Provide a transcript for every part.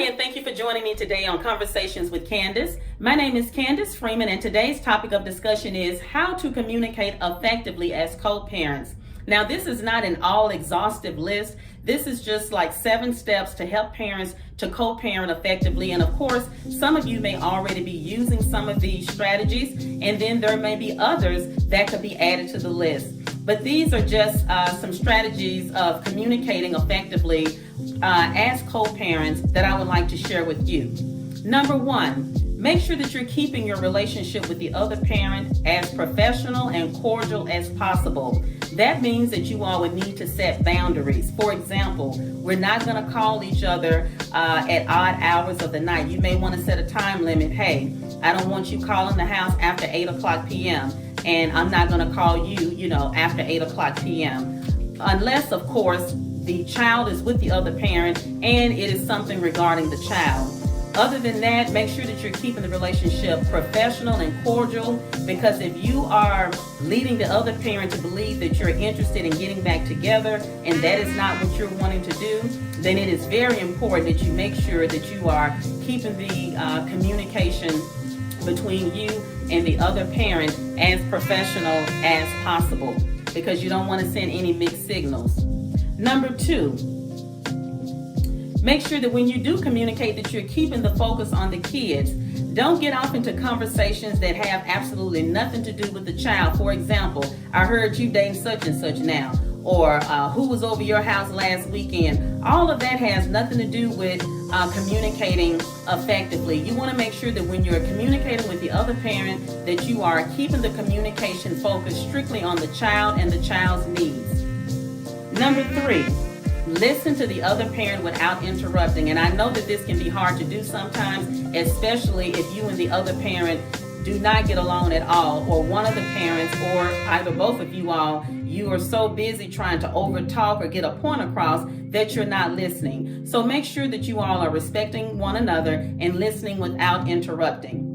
Hi, and thank you for joining me today on Conversations with Candace. My name is Candace Freeman, and today's topic of discussion is how to communicate effectively as co-parents. Now, this is not an all-exhaustive list. This is just like 7 steps to help parents to co-parent effectively. And of course, some of you may already be using some of these strategies, and then there may be others that could be added to the list. But these are just some strategies of communicating effectively as co-parents that I would like to share with you. Number 1, make sure that you're keeping your relationship with the other parent as professional and cordial as possible. That means that you all would need to set boundaries. For example, we're not going to call each other at odd hours of the night. You may want to set a time limit. Hey, I don't want you calling the house after 8 o'clock p.m. and I'm not going to call you, after 8 o'clock p.m. Unless, of course, the child is with the other parent and it is something regarding the child. Other than that, make sure that you're keeping the relationship professional and cordial, because if you are leading the other parent to believe that you're interested in getting back together and that is not what you're wanting to do, then it is very important that you make sure that you are keeping the communication between you and the other parent as professional as possible, because you don't want to send any mixed signals. Number 2, make sure that when you do communicate that you're keeping the focus on the kids. Don't get off into conversations that have absolutely nothing to do with the child. For example, I heard you dating such and such now, or who was over your house last weekend. All of that has nothing to do with communicating effectively. You want to make sure that when you're communicating with the other parent that you are keeping the communication focused strictly on the child and the child's needs. Number 3, listen to the other parent without interrupting. And I know that this can be hard to do sometimes, especially if you and the other parent do not get along at all, or one of the parents, or either both of you all, you are so busy trying to overtalk or get a point across that you're not listening. So make sure that you all are respecting one another and listening without interrupting.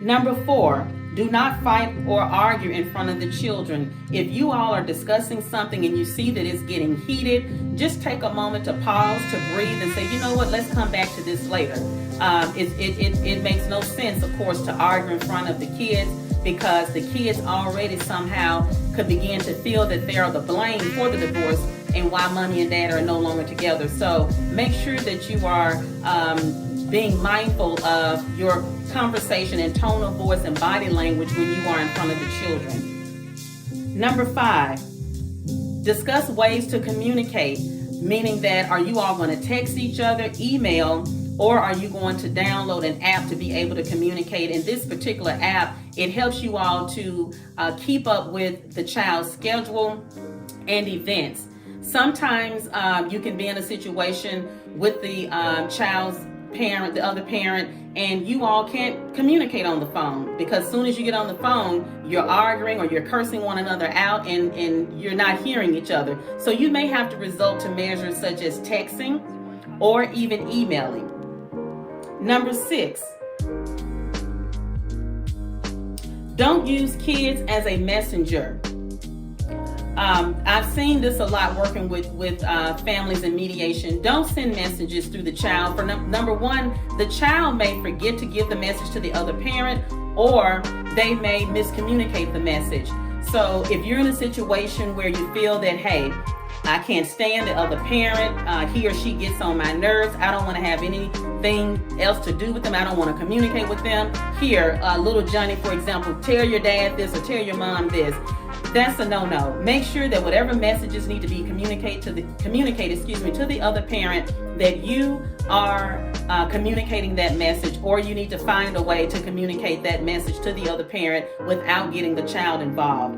Number 4, do not fight or argue in front of the children. If you all are discussing something and you see that it's getting heated, just take a moment to pause, to breathe, and say, you know what, let's come back to this later. It makes no sense, of course, to argue in front of the kids, because the kids already somehow could begin to feel that they are the blame for the divorce and why mommy and dad are no longer together. So make sure that you are being mindful of your conversation and tone of voice and body language when you are in front of the children. Number 5, discuss ways to communicate, meaning that are you all going to text each other, email, or are you going to download an app to be able to communicate? In this particular app, it helps you all to keep up with the child's schedule and events. Sometimes you can be in a situation with the child's parent, the other parent, and you all can't communicate on the phone, because as soon as you get on the phone, you're arguing or you're cursing one another out, and you're not hearing each other. So you may have to resort to measures such as texting or even emailing. Number 6, don't use kids as a messenger. I've seen this a lot working with families in mediation. Don't send messages through the child. For number 1, the child may forget to give the message to the other parent, or they may miscommunicate the message. So if you're in a situation where you feel that, hey, I can't stand the other parent, he or she gets on my nerves, I don't want to have anything else to do with them, I don't want to communicate with them. Here, little Johnny, for example, tell your dad this or tell your mom this. That's a no-no. Make sure that whatever messages need to be communicated to the other parent, that you are communicating that message, or you need to find a way to communicate that message to the other parent without getting the child involved.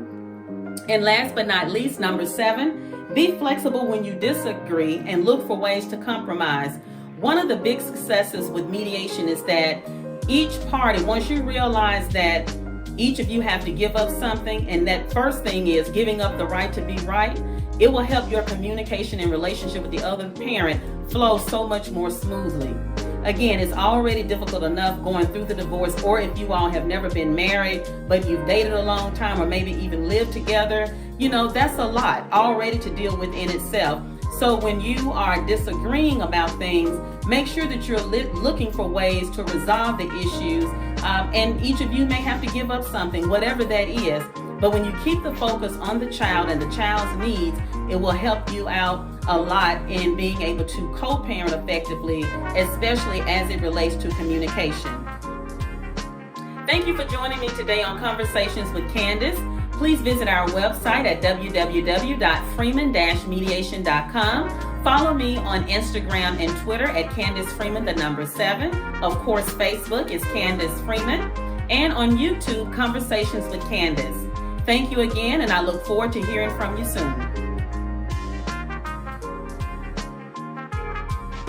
And last but not least, number 7, be flexible when you disagree and look for ways to compromise. One of the big successes with mediation is that each party, once you realize that each of you have to give up something, and that first thing is giving up the right to be right, it will help your communication and relationship with the other parent flow so much more smoothly. Again, it's already difficult enough going through the divorce, or if you all have never been married, but you've dated a long time or maybe even lived together, that's a lot already to deal with in itself. So when you are disagreeing about things, make sure that you're looking for ways to resolve the issues. And each of you may have to give up something, whatever that is. But when you keep the focus on the child and the child's needs, it will help you out a lot in being able to co-parent effectively, especially as it relates to communication. Thank you for joining me today on Conversations with Candace. Please visit our website at www.freeman-mediation.com. Follow me on Instagram and Twitter at Candace Freeman, 7. Of course, Facebook is Candace Freeman. And on YouTube, Conversations with Candace. Thank you again, and I look forward to hearing from you soon.